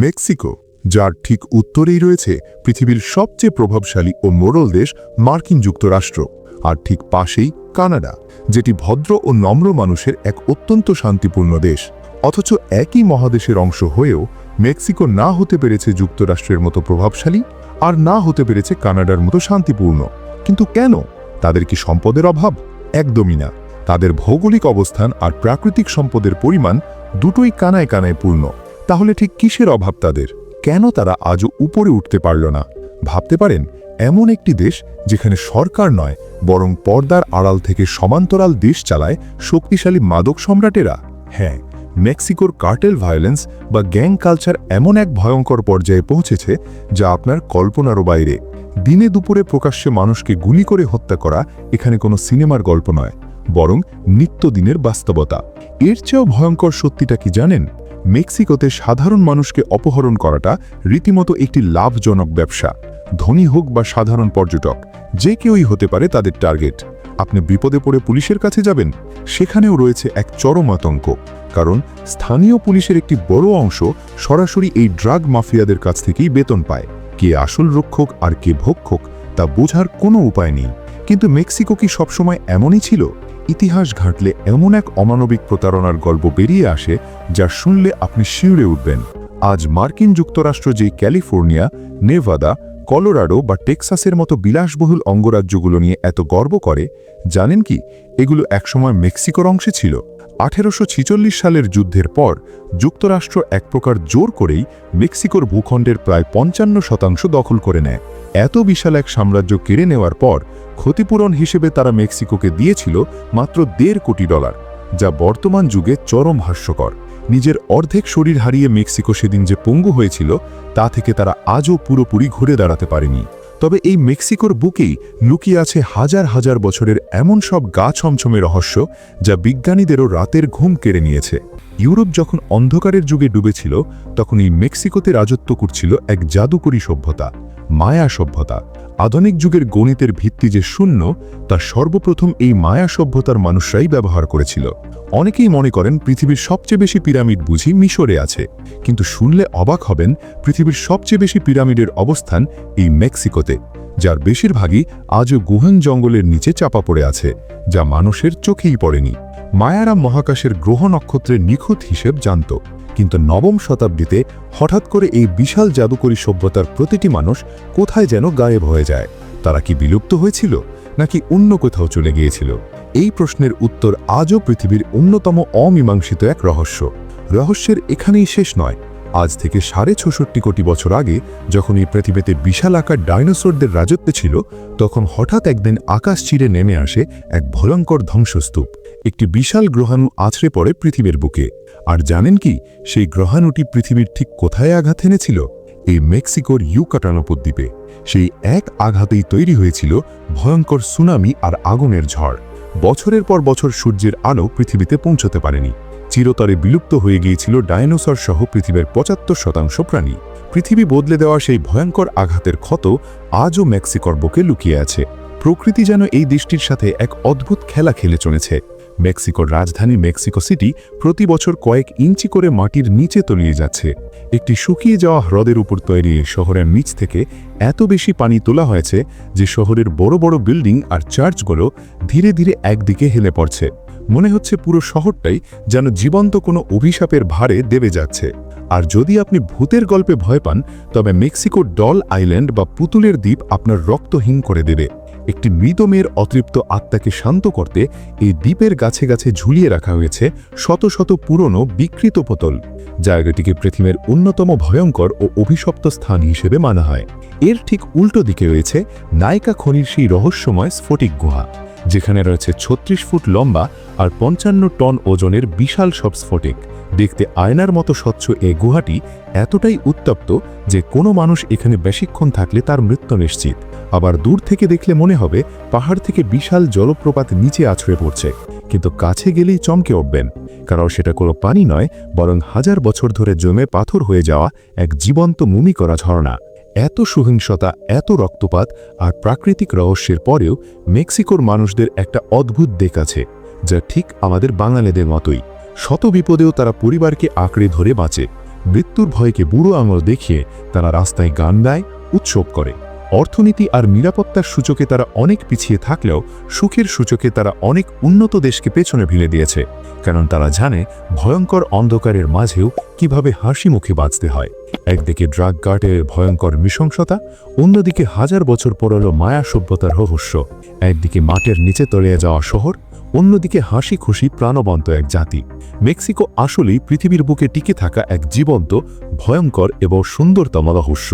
Mexico, যার ঠিক উত্তরেই রয়েছে পৃথিবীর সবচেয়ে প্রভাবশালী ও মোড়ল দেশ মার্কিন যুক্তরাষ্ট্র, আর ঠিক পাশেই কানাডা, যেটি ভদ্র ও নম্র মানুষের এক অত্যন্ত শান্তিপূর্ণ দেশ। অথচ একই মহাদেশের অংশ হয়েও মেক্সিকো না হতে পেরেছে যুক্তরাষ্ট্রের মতো প্রভাবশালী, আর না হতে পেরেছে কানাডার মতো শান্তিপূর্ণ। কিন্তু কেন? তাদের কি সম্পদের অভাব? একদমই না। তাদের ভৌগোলিক অবস্থান আর প্রাকৃতিক সম্পদের পরিমাণ দুটোই কানায় কানায় পূর্ণ। তাহলে ঠিক কিসের অভাব তাদের? কেন তারা আজও উপরে উঠতে পারল না? ভাবতে পারেন, এমন একটি দেশ যেখানে সরকার নয় বরং পর্দার আড়াল থেকে সমান্তরাল দেশ চালায় শক্তিশালী মাদক সম্রাটেরা। হ্যাঁ, মেক্সিকোর কার্টেল ভায়োলেন্স বা গ্যাং কালচার এমন এক ভয়ঙ্কর পর্যায়ে পৌঁছেছে যা আপনার কল্পনারও বাইরে। দিনে দুপুরে প্রকাশ্যে মানুষকে গুলি করে হত্যা করা এখানে কোনো সিনেমার গল্প নয়, বরং নিত্যদিনের বাস্তবতা। এর চেয়েও ভয়ঙ্কর সত্যিটা কি জানেন? মেক্সিকোতে সাধারণ মানুষকে অপহরণ করাটা রীতিমতো একটি লাভজনক ব্যবসা। ধনী হোক বা সাধারণ পর্যটক, যে কেউই হতে পারে তাদের টার্গেট। আপনি বিপদে পড়ে পুলিশের কাছে যাবেন, সেখানেও রয়েছে এক চরম আতঙ্ক, কারণ স্থানীয় পুলিশের একটি বড় অংশ সরাসরি এই ড্রাগ মাফিয়াদের কাছ থেকেই বেতন পায়। কে আসল রক্ষক আর কে ভক্ষক তা বোঝার কোনো উপায় নেই। কিন্তু মেক্সিকো কি সবসময় এমনই ছিল? ইতিহাস ঘাঁটলে এমন এক অমানবিক প্রতারণার গল্প বেরিয়ে আসে যা শুনলে আপনি শিউরে উঠবেন। আজ মার্কিন যুক্তরাষ্ট্র যে ক্যালিফোর্নিয়া, নেভাদা, কলোরাডো বা টেক্সাসের মতো বিলাসবহুল অঙ্গরাজ্যগুলো নিয়ে এত গর্ব করে, জানেন কি এগুলো একসময় মেক্সিকোর অংশে ছিল? 1846 সালের যুদ্ধের পর যুক্তরাষ্ট্র এক প্রকার জোর করেই মেক্সিকোর ভূখণ্ডের প্রায় 55% দখল করে নেয়। এত বিশাল এক সাম্রাজ্য কেড়ে নেওয়ার পর ক্ষতিপূরণ হিসেবে তারা মেক্সিকোকে দিয়েছিল মাত্র $1.5 কোটি, যা বর্তমান যুগে চরম হাস্যকর। নিজের অর্ধেক শরীর হারিয়ে মেক্সিকো সেদিন যে পঙ্গু হয়েছিল, তা থেকে তারা আজও পুরোপুরি ঘুরে দাঁড়াতে পারেনি। তবে এই মেক্সিকোর বুকেই লুকিয়ে আছে হাজার হাজার বছরের এমন সব গা ছমছমে রহস্য যা বিজ্ঞানীদেরও রাতের ঘুম কেড়ে নিয়েছে। ইউরোপ যখন অন্ধকারের যুগে ডুবেছিল, তখন এই মেক্সিকোতে রাজত্ব করছিল এক জাদুকরী সভ্যতা, মায়া সভ্যতা। আধুনিক যুগের গণিতের ভিত্তি যে শূন্য, তা সর্বপ্রথম এই মায়া সভ্যতার মানুষরাই ব্যবহার করেছিল। অনেকেই মনে করেন পৃথিবীর সবচেয়ে বেশি পিরামিড বুঝি মিশরে আছে, কিন্তু শুনলে অবাক হবেন পৃথিবীর সবচেয়ে বেশি পিরামিডের অবস্থান এই মেক্সিকোতে, যার বেশিরভাগই আজও গুহান জঙ্গলের নিচে চাপা পড়ে আছে, যা মানুষের চোখেই পড়েনি। মায়ারা মহাকাশের গ্রহ নক্ষত্রের নিখুঁত হিসেব জানত, কিন্তু নবম শতাব্দীতে হঠাৎ করে এই বিশাল জাদুকরী সভ্যতার প্রতিটি মানুষ কোথায় যেন গায়েব হয়ে যায়। তারা কি বিলুপ্ত হয়েছিল, নাকি অন্য কোথাও চলে গিয়েছিল? এই প্রশ্নের উত্তর আজও পৃথিবীর অন্যতম অমীমাংসিত এক রহস্য। রহস্যের এখানেই শেষ নয়। আজ থেকে 66.5 কোটি বছর আগে, যখন এই পৃথিবীতে বিশাল আকার ডাইনোসরদের রাজত্বে ছিল, তখন হঠাৎ একদিন আকাশ চিরে নেমে আসে এক ভয়ঙ্কর ধ্বংসস্তূপ। একটি বিশাল গ্রহাণু আছড়ে পড়ে পৃথিবীর বুকে। আর জানেন কি সেই গ্রহাণুটি পৃথিবীর ঠিক কোথায় আঘাত এনেছিল? এই মেক্সিকোর ইউকাটান উপদ্বীপে। সেই এক আঘাতেই তৈরি হয়েছিল ভয়ঙ্কর সুনামি আর আগুনের ঝড়। বছরের পর বছর সূর্যের আলো পৃথিবীতে পৌঁছতে পারেনি। চিরতরে বিলুপ্ত হয়ে গিয়েছিল ডাইনোসর সহ পৃথিবীর 75% প্রাণী। পৃথিবী বদলে দেওয়া সেই ভয়ঙ্কর আঘাতের ক্ষত আজও মেক্সিকোর বুকে লুকিয়ে আছে। প্রকৃতি যেন এই দেশটির সাথে এক অদ্ভুত খেলা খেলে চলেছে। মেক্সিকোর রাজধানী মেক্সিকো সিটি প্রতি বছর কয়েক ইঞ্চি করে মাটির নিচে তলিয়ে যাচ্ছে। একটি শুকিয়ে যাওয়া হ্রদের উপর তৈরি শহরের নিচ থেকে এত বেশি পানি তোলা হয়েছে যে শহরের বড় বড় বিল্ডিং আর চার্চগুলো ধীরে ধীরে একদিকে হেলে পড়ছে। মনে হচ্ছে পুরো শহরটাই যেন জীবন্ত কোনো অভিশাপের ভারে দেবে যাচ্ছে। আর যদি আপনি ভূতের গল্পে ভয় পান, তবে মেক্সিকোর ডল আইল্যান্ড বা পুতুলের দ্বীপ আপনার রক্তহীন করে দেবে। একটি মৃত মেয়ের অতৃপ্ত আত্মাকে শান্ত করতে এই দ্বীপের গাছে গাছে ঝুলিয়ে রাখা হয়েছে শত শত পুরনো বিকৃত বোতল। জায়গাটিকে পৃথিবীর অন্যতম ভয়ঙ্কর ও অভিশপ্ত স্থান হিসেবে মানা হয়। এর ঠিক উল্টো দিকে রয়েছে নাইকা খনির সেই রহস্যময় স্ফটিক গুহা, যেখানে রয়েছে 36 ফুট লম্বা আর 55 টন ওজনের বিশাল সব স্ফটিক। দেখতে আয়নার মতো স্বচ্ছ এই গুহাটি এতটাই উত্তপ্ত যে কোনো মানুষ এখানে বেশিক্ষণ থাকলে তার মৃত্যু নিশ্চিত। আবার দূর থেকে দেখলে মনে হবে পাহাড় থেকে বিশাল জলপ্রপাত নিচে আছড়ে পড়ছে, কিন্তু কাছে গেলেই চমকে উঠবেন, কারণ সেটা কোনো পানি নয়, বরং হাজার বছর ধরে জমে পাথর হয়ে যাওয়া এক জীবন্ত মুমি করা ঝর্ণা। এত সহিংসতা, এত রক্তপাত আর প্রাকৃতিক রহস্যের পরেও মেক্সিকোর মানুষদের একটা অদ্ভুত দিক আছে, যা ঠিক আমাদের বাঙালিদের মতোই। শত বিপদেও তারা পরিবারকে আঁকড়ে ধরে বাঁচে। মৃত্যুর ভয়কে বুড়ো আঙুল দেখিয়ে তারা রাস্তায় গান গায়, উৎসব করে। অর্থনীতি আর নিরাপত্তার সূচকে তারা অনেক পিছিয়ে থাকলেও সুখের সূচকে তারা অনেক উন্নত দেশকে পেছনে ফেলে দিয়েছে, কারণ তারা জানে ভয়ঙ্কর অন্ধকারের মাঝেও কিভাবে হাসি মুখে বাঁচতে হয়। একদিকে ড্রাগ কার্টেলের ভয়ঙ্কর নৃশংসতা, অন্যদিকে হাজার বছর পুরনো মায়া সভ্যতার রহস্য। একদিকে মাটির নিচে তলিয়ে যাওয়া শহর, অন্যদিকে হাসি খুশি প্রাণবন্ত এক জাতি। মেক্সিকো আসলেই পৃথিবীর বুকে টিকে থাকা এক জীবন্ত, ভয়ঙ্কর এবং সুন্দরতম রহস্য।